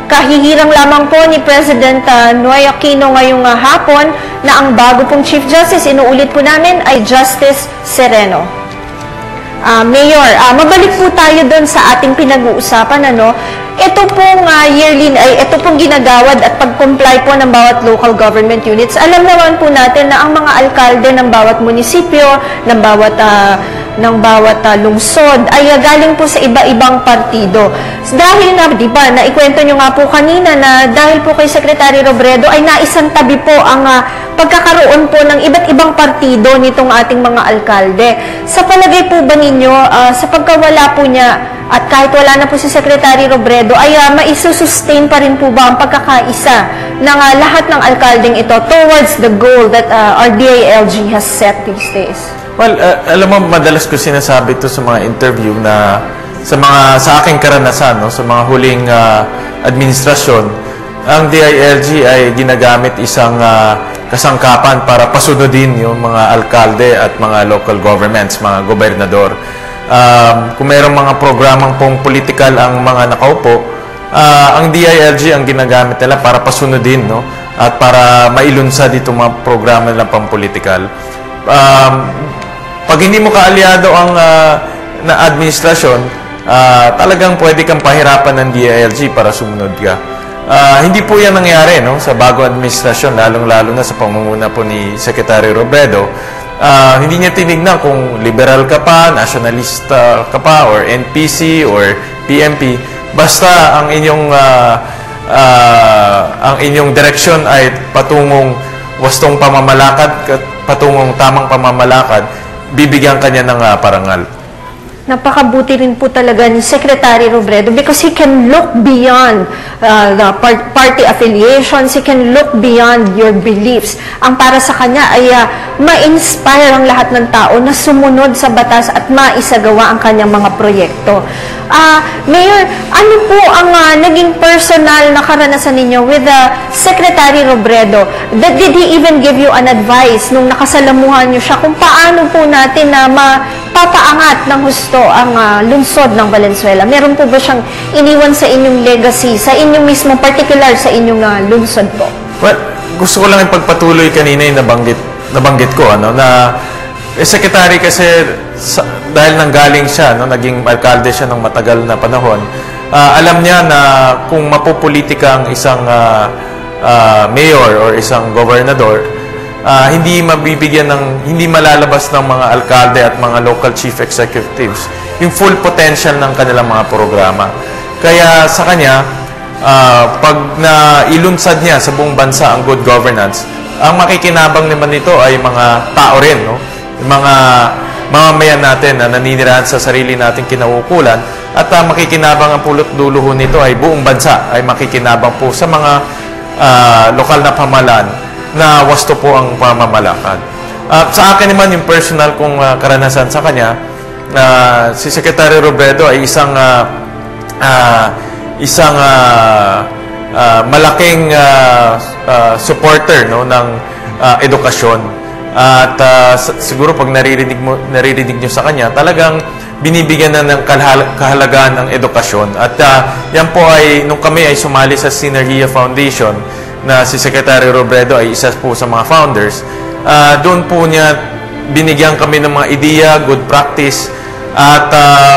Kahihirang lamang po ni President Noy Aquino ngayong hapon na ang bago pong Chief Justice, inuulit po namin, ay Justice Sereno. Mayor, mabalik po tayo doon sa ating pinag-uusapan. Ito pong ito pong ginagawad at pag-comply po ng bawat local government units. Alam naman po natin na ang mga alkalde ng bawat munisipyo, ng bawat lungsod ay galing po sa iba-ibang partido. Dahil nga, di ba, naikwento nyo nga po kanina na dahil po kay Secretary Robredo ay naisantabi po ang pagkakaroon po ng iba't ibang partido nitong ating mga alkalde. Sa palagay po ba ninyo, sa pagkawala po niya at kahit wala na po si Secretary Robredo, ay maisusustain pa rin po ba ang pagkakaisa ng lahat ng alkaldeng ito towards the goal that our DILG has set these days? Well, alam mo, madalas ko sinasabi ito sa mga interview na sa aking karanasan, sa mga huling administrasyon, ang DILG ay ginagamit isang kasangkapan para pasunodin yung mga alkalde at mga local governments, mga gobernador. Kung mayroong mga programang pong political ang mga nakaupo, ang DILG ang ginagamit nila para pasunodin, at para mailunsad itong mga programa nilang pang-political. Pag hindi mo kaalyado ang na administrasyon, talagang pwede kang pahirapan ng DILG para sumunod ka. Hindi po yan nangyari sa bagong administrasyon, lalong-lalo na sa pamumuno po ni Secretary Robredo. Hindi niya tinignan kung liberal ka pa, nationalista ka pa, or NPC, or PMP. Basta ang inyong direksyon ay patungong wastong pamamalakad, patungong tamang pamamalakad, bibigyan kanya ng parangal. Napakabuti rin po talaga ni Secretary Robredo because he can look beyond the party affiliations, he can look beyond your beliefs. Ang para sa kanya ay ma-inspire ang lahat ng tao na sumunod sa batas at maisagawa ang kanyang mga proyekto. Mayor, ano po ang naging personal na karanasan ninyo with Secretary Robredo? Did he even give you an advice nung nakasalamuhan niyo siya kung paano po natin na mapapaangat ng husto ang lungsod ng Valenzuela? Meron po ba siyang iniwan sa inyong legacy, sa inyong mismo particular sa inyong lungsod po? Well, gusto ko lang ipagpatuloy kanina yung nabanggit ko, na secretary kasi dahil nanggaling siya, naging alkalde siya ng matagal na panahon, alam niya na kung mapupolitika ang isang mayor or isang gobernador, hindi malalabas ng mga alkalde at mga local chief executives yung full potential ng kanilang mga programa. Kaya sa kanya, pag nailunsad niya sa buong bansa ang good governance, ang makikinabang naman nito ay mga tao rin, yung mga mamamayan natin na naninirahan sa sarili nating kinauukulan, at makikinabang ang pulot dulo nito ay buong bansa ay makikinabang po sa mga lokal na pamahalaan na wasto po ang pamamalakad. Sa akin naman, yung personal kong karanasan sa kanya, si Secretary Robredo ay isang malaking supporter ng edukasyon. At siguro pag naririnig nyo sa kanya, talagang binibigyan na ng kahalagaan ng edukasyon. At yan po ay, nung kami ay sumali sa Synergia Foundation, na si Secretary Robredo ay isa po sa mga founders, doon po niya binigyan kami ng mga ideya, good practice, at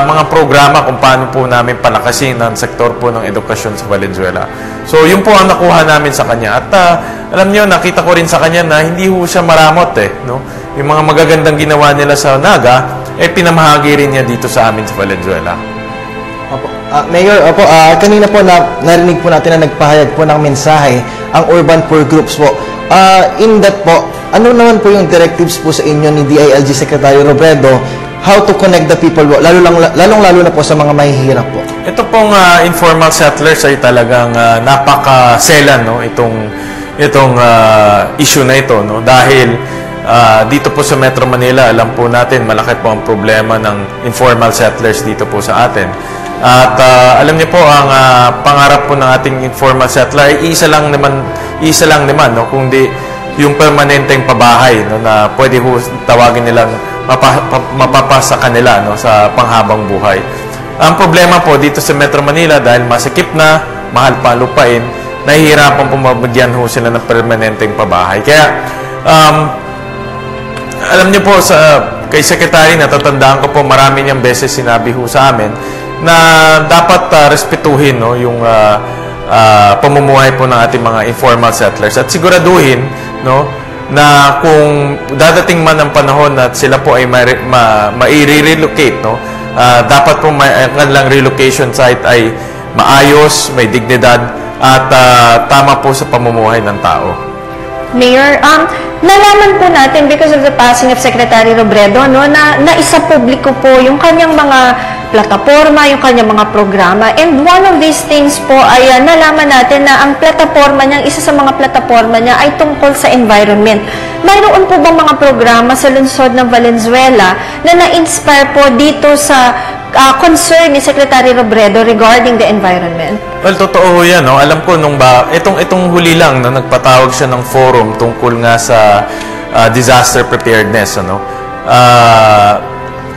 mga programa kung paano po namin palakasin ang sektor po ng edukasyon sa Valenzuela. So, yun po ang nakuha namin sa kanya. At alam niyo, nakita ko rin sa kanya na hindi ho siya maramot Yung mga magagandang ginawa nila sa Naga, pinamahagi rin niya dito sa amin sa Valenzuela. Opo. Mayor, kanina po narinig po natin na nagpahayag po ng mensahe ang Urban Poor Groups po. In that po, ano naman po yung directives po sa inyo ni DILG Secretary Robredo how to connect the people po, lalong-lalo na po sa mga mahihirap po? Ito pong informal settlers ay talagang napaka-selan itong issue na ito, dahil dito po sa Metro Manila, alam po natin malaki po ang problema ng informal settlers dito po sa atin. At alam niyo po, ang pangarap po ng ating informal settler ay isa lang naman, kundi yung permanenteng pabahay na pwede ho tawagin nilang mapapasa kanila sa panghabang buhay. Ang problema po dito sa Metro Manila, dahil masikip na, mahal pa lupain, nahihirapan po mabigyan ho sila ng permanenteng pabahay. Kaya, alam niyo po, kay Secretary, natatandaan ko po, marami niyang beses sinabi ho sa amin na dapat respetuhin, no, yung pamumuhay po ng ating mga informal settlers at siguraduhin, no, na kung dadating man ang panahon at sila po ay mai-relocate, no, dapat po ang kanilang relocation site ay maayos, may dignidad at tama po sa pamumuhay ng tao. Mayor, nalaman po natin because of the passing of Secretary Robredo, no, na naisa publiko po yung kanyang mga plataforma, yung kanyang mga programa. And one of these things po ay nalaman natin na ang plataforma niya, isa sa mga plataforma niya ay tungkol sa environment. Mayroon po bang mga programa sa lungsod ng Valenzuela na na-inspire po dito sa concern ni Secretary Robredo regarding the environment? Well, totoo yan, no? Alam ko itong huli lang na nagpatawag siya ng forum tungkol nga sa disaster preparedness, ano?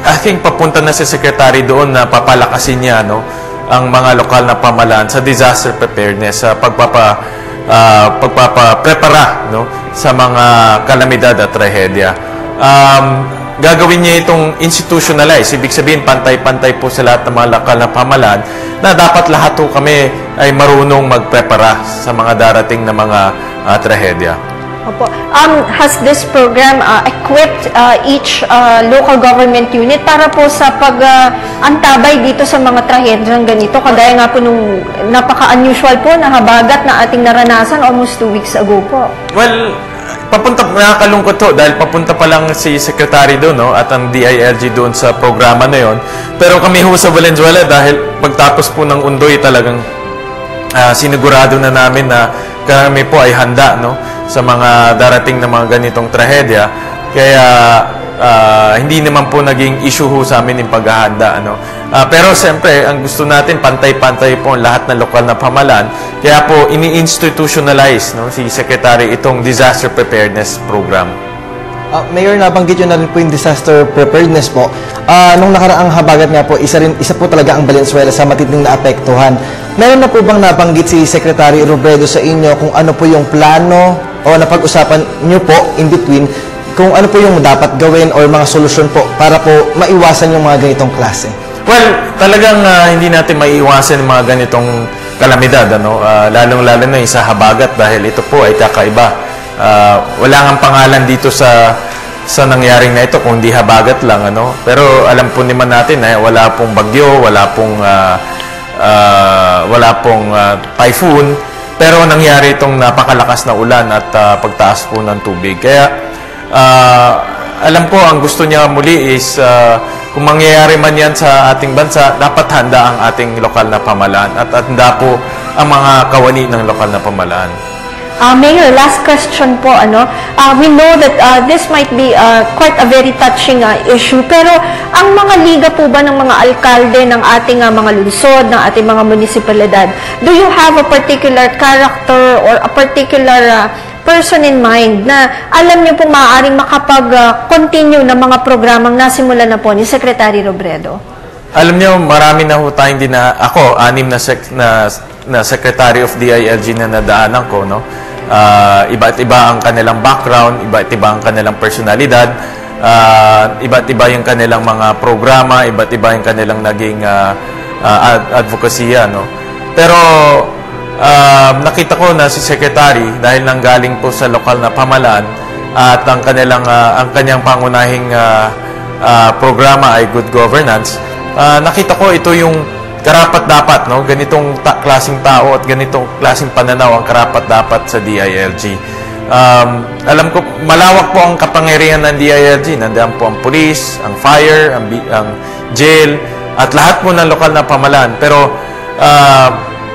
I think papunta na si Secretary doon na papalakasin niya, no, ang mga lokal na pamahalaan sa disaster preparedness, sa pagpapaprepara, no, sa mga kalamidad at trahedya. Gagawin niya itong institutionalize. Ibig sabihin, pantay-pantay po sa lahat ng mga lokal na pamahalaan na dapat lahat po kami ay marunong magprepara sa mga darating na mga trahedya. Opo. Has this program equipped each local government unit para po sa pag-antabay dito sa mga trahedyang ganito? Kagaya nga po nung napaka-unusual po na habagat na ating naranasan almost 2 weeks ago po. Well, nakakalungkot to dahil papunta pa lang si Secretary doon, no, at ang DILG doon sa programa na yon. Pero kami ho sa Valenzuela, dahil pagtapos po ng Undoy, talagang sinigurado na namin na kami po ay handa, no, sa mga darating na mga ganitong trahedya. Kaya hindi naman po naging issue ho sa amin yung paghahanda, ano. Pero siyempre, ang gusto natin, pantay-pantay po lahat ng lokal na pamahalaan. Kaya po, ini-institutionalize, no, si Secretary itong disaster preparedness program. Mayor, nabanggit yun na rin po yung disaster preparedness po. Nung nakaraang habagat nga po, isa po talaga ang Valenzuela sa matinding naapektuhan. Meron na po bang nabanggit si Secretary Robredo sa inyo kung ano po yung plano o napag-usapan nyo po in between kung ano po yung dapat gawin or mga solusyon po para po maiwasan yung mga ganitong klase? Well, talagang hindi natin maiiwasan yung mga ganitong kalamidad, ano? Lalong-lalo na yung sa habagat dahil ito po ay kakaiba. Wala ngang pangalan dito sa nangyaring na ito kung di habagat lang, ano? Pero alam po naman natin na wala pong bagyo, wala pong typhoon, pero nangyari itong napakalakas na ulan at pagtaas po ng tubig. Kaya alam ko ang gusto niya muli is kung mangyayari man yan sa ating bansa, dapat handa ang ating lokal na pamahalaan at handa po ang mga kawani ng lokal na pamahalaan. Mayor, last question po, ano? We know that this might be quite a very touching issue, pero ang mga liga po ba ng mga alkalde ng ating mga lungsod, ng ating mga munisipalidad, do you have a particular character or a particular person in mind na alam niyo pong maaaring makapag-continue ng mga programang nasimulan na po ni Secretary Robredo? Alam niyo, marami na ho tayong ako, 6 na Secretary of DILG na nadaanan ko, no? Iba't iba ang kanilang background, iba't iba ang kanilang personalidad, iba't iba yung kanilang mga programa, iba't iba yung kanilang naging advokasya, no? Pero nakita ko na si Secretary, dahil nanggaling po sa lokal na pamahalaan at ang kanyang pangunahing programa ay good governance, nakita ko ito yung karapat-dapat, no? Ganitong klaseng tao at ganitong klaseng pananaw ang karapat-dapat sa DILG. Alam ko, malawak po ang kapangyarihan ng DILG. Nandiyan po ang police, ang fire, ang jail, at lahat po ng lokal na pamahalaan. Pero,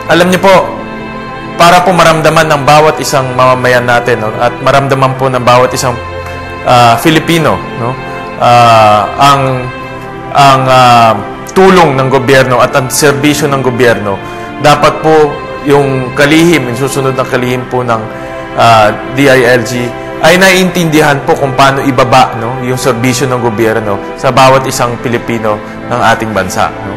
alam niyo po, para po maramdaman ng bawat isang mamamayan natin, no? At maramdaman po ng bawat isang Filipino, no? ang tulong ng gobyerno at ang serbisyo ng gobyerno, dapat po yung kalihim, yung susunod na kalihim po ng DILG ay naiintindihan po kung paano ibaba, no, yung serbisyo ng gobyerno sa bawat isang Pilipino ng ating bansa, no?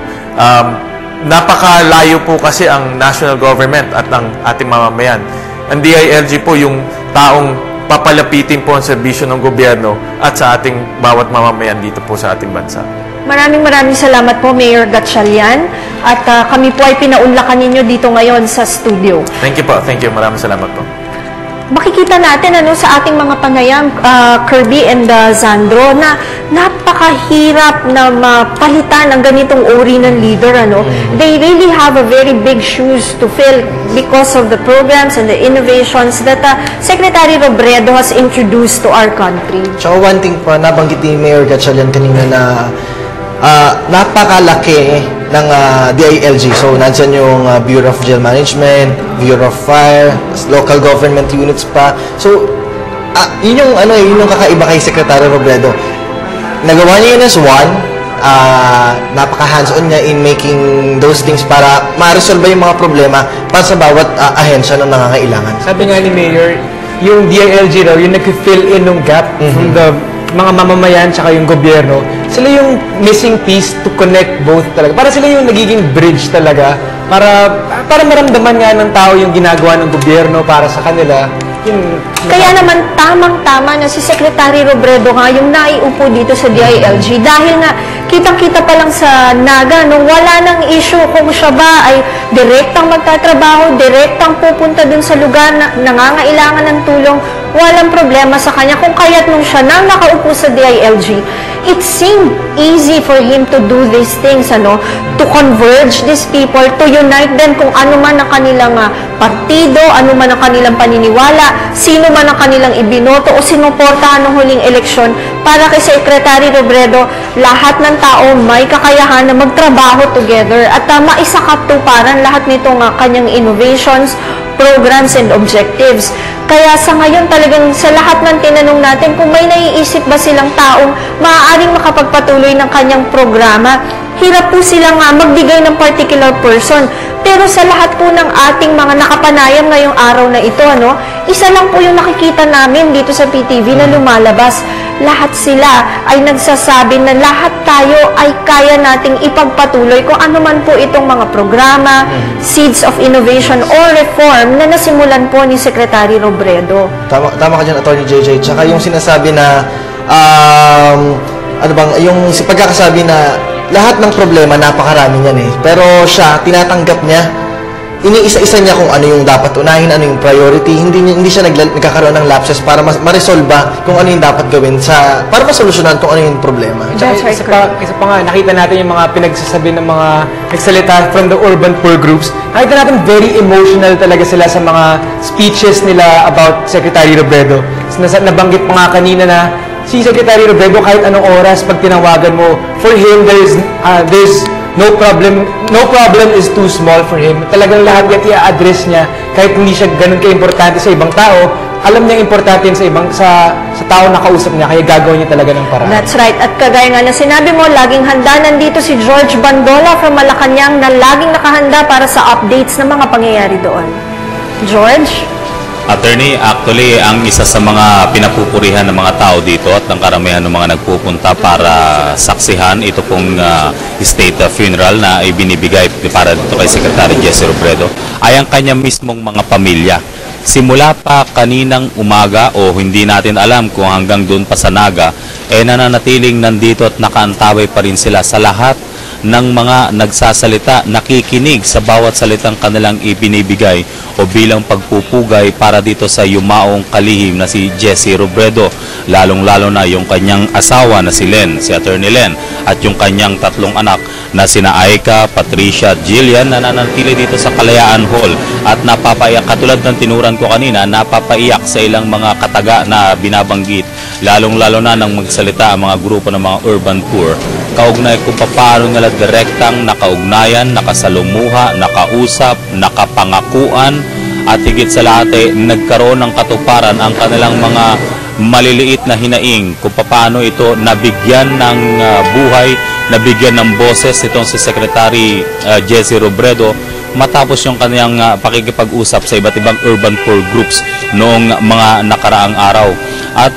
napakalayo po kasi ang national government at ang ating mamamayan. Ang DILG po yung taong papalapitin po ang serbisyo ng gobyerno at sa ating bawat mamamayan dito po sa ating bansa. Maraming salamat po, Mayor Gatchalian. At kami po ay pinaunlakan ninyo dito ngayon sa studio. Thank you po. Thank you. Maraming salamat po. Makikita natin sa ating mga panayam, Kirby and Zandro, na napakahirap na mapalitan ang ganitong uri ng leader. They really have a very big shoes to fill because of the programs and the innovations that Secretary Robredo has introduced to our country. So one thing po, nabanggit ni Mayor Gatchalian kanina na napakalaki ng DILG. So, nandyan yung Bureau of Jail Management, Bureau of Fire, local government units pa. So, yun yung kakaiba kay Secretary Robredo. Nagawa niya yun as one, napaka-hands-on niya in making those things para ma-resolve yung mga problema para sa bawat ahensya ng nangangailangan. Sabi nga ni Mayor, yung DILG daw, yung nag-fill in ng gap from the mga mamamayan tsaka yung gobyerno, sila yung missing piece to connect both talaga. Para sila yung nagiging bridge talaga para maramdaman nga ng tao yung ginagawa ng gobyerno para sa kanila. Kaya naman tamang-tama na si Secretary Robredo nga yung naiupo dito sa DILG dahil nga kitang-kita pa lang sa Naga wala nang issue kung siya ba ay direktang magtatrabaho, direktang pupunta dun sa lugar na nangangailangan ng tulong, walang problema sa kanya. Kung kaya't nung siya nang nakaupo sa DILG, it seemed easy for him to do these things, to converge these people, to unite them kung ano man ang kanilang partido, ano man ang kanilang paniniwala, sino man ang kanilang ibinoto o sinuportahan ng huling eleksyon. Para kay Secretary Robredo, lahat ng tao may kakayahan na magtrabaho together at maisakatuparan lahat nitong kanyang innovations, programs and objectives. Kaya sa ngayon talagang sa lahat ng tinanong natin kung may naiisip ba silang taong maaaring makapagpatuloy ng kanyang programa, hirap po silang magbigay ng particular person. Pero sa lahat po ng ating mga nakapanayam ngayong araw na ito, isa lang po yung nakikita namin dito sa PTV na lumalabas. Lahat sila ay nagsasabi na lahat tayo ay kaya nating ipagpatuloy kung ano man po itong mga programa, seeds of innovation or reform na nasimulan po ni Secretary Robredo. Tama ka dyan, Atty. JJ. Tsaka yung sinasabi na, yung pagkakasabi na lahat ng problema, napakarami niyan Pero siya, tinatanggap niya, iniisa-isa niya kung ano yung dapat unahin, ano yung priority. Hindi siya nagkakaroon ng lapses para ma-resolve kung ano yung dapat gawin para masolusyonan kung ano yung problema. That's right, isa pa nga, nakita natin yung mga pinagsasabi ng mga nagsalita from the urban poor groups. Nakita natin very emotional talaga sila sa mga speeches nila about Secretary Robredo. Nabanggit pa nga kanina na si Secretary Robredo kahit anong oras pag tinawagan mo, for him there's no problem is too small for him. Talagang lahat yan i-address niya kahit hindi siya ganun ka-importante sa ibang tao. Alam niya importante yun sa tao na kausap niya, kaya gagawin niya talaga ng paraan. That's right. At kagaya nga na sinabi mo, laging handa. Nandito si George Bandola from Malacanang na laging nakahanda para sa updates ng mga pangyayari doon. George? Attorney, actually, ang isa sa mga pinapupurihan ng mga tao dito at ng karamihan ng mga nagpupunta para saksihan ito pong state funeral na ibinibigay para dito kay Secretary Jesse Robredo ay ang kanya mismong mga pamilya. Simula pa kaninang umaga o hindi natin alam kung hanggang doon pa sa Naga, nananatiling nandito at nakaantabay pa rin sila sa lahat ng mga nagsasalita, nakikinig sa bawat salitang kanilang ibinibigay o bilang pagpupugay para dito sa yumaong kalihim na si Jesse Robredo, lalong-lalo na yung kanyang asawa na si Len, si Attorney Len, at yung kanyang tatlong anak na sina Aika, Patricia at Jillian na nananatili dito sa Kalayaan Hall at napapaiyak, katulad ng tinuran ko kanina, napapaiyak sa ilang mga kataga na binabanggit, lalong-lalo na nang magsalita ang mga grupo ng mga urban poor, kaugnay kung paano nila direktang nakaugnayan, nakasalumuha, nakausap, nakapangakuan at higit sa lahat nagkaroon ng katuparan ang kanilang mga maliliit na hinaing kung paano ito nabigyan ng buhay, nabigyan ng boses itong si Secretary Jesse Robredo matapos yung kanyang pakikipag-usap sa iba't ibang urban poor groups noong mga nakaraang araw. At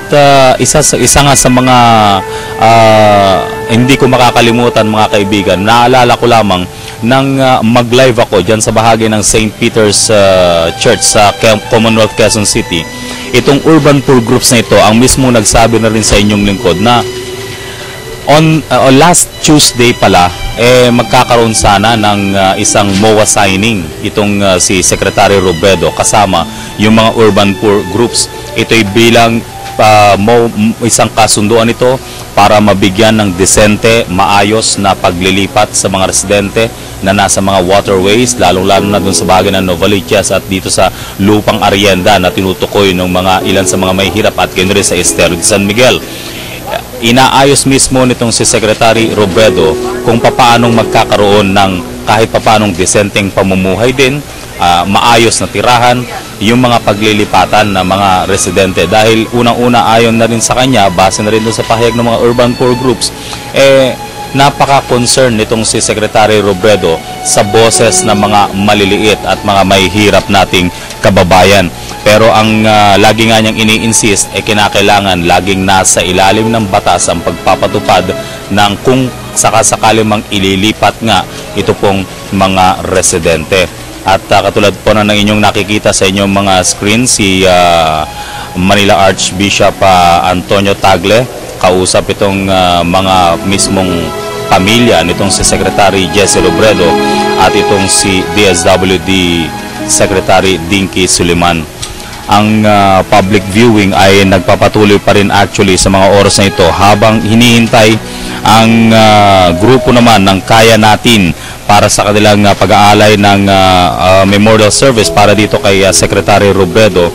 isa nga sa mga hindi ko makakalimutan mga kaibigan, naalala ko lamang nang mag-live ako dyan sa bahagi ng St. Peter's Church sa Commonwealth Quezon City. Itong urban poor groups na ito ang mismo nagsabi na rin sa inyong lingkod na on last Tuesday pala magkakaroon sana ng isang MOA signing itong si Secretary Robredo kasama yung mga urban poor groups. Ito'y bilang isang kasunduan ito para mabigyan ng desente, maayos na paglilipat sa mga residente na nasa mga waterways, lalong-lalo na dun sa bagay ng Novaliches at dito sa lupang Arienda na tinutukoy ng mga ilan sa mga may hirap at ganoon rin sa Estero de San Miguel. Inaayos mismo nitong si Secretary Robredo kung papaanong magkakaroon ng kahit papaanong desenteng pamumuhay din, maayos na tirahan, yung mga paglilipatan ng mga residente. Dahil unang-una ayon na rin sa kanya, base na rin doon sa pahayag ng mga urban poor groups, napaka-concern nitong si Secretary Robredo sa boses ng mga maliliit at mga may hirap nating kababayan. Pero ang lagi nga niyang ini-insist kinakailangan laging nasa ilalim ng batas ang pagpapatupad ng kung sakasakali mang ililipat nga ito pong mga residente. At katulad po na ng inyong nakikita sa inyong mga screen, si Manila Archbishop Antonio Tagle, kausap itong mga mismong pamilya nitong si Secretary Jesse Robredo at itong si DSWD Secretary Dinky Suliman. Ang public viewing ay nagpapatuloy pa rin actually sa mga oras na ito habang hinihintay ang grupo naman ng Kaya Natin para sa kanilang pag-aalay ng memorial service para dito kay Secretary Robredo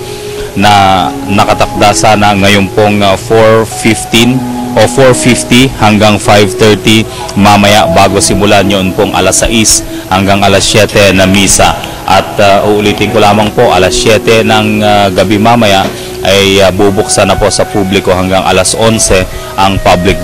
na nakatakda sana ngayon pong 4:15 o 4:50 hanggang 5:30 mamaya bago simulan yun pong alas 6 hanggang alas 7 na misa. At uulitin ko lamang po, alas 7 ng gabi mamaya ay bubuksan na po sa publiko hanggang alas 11 ang public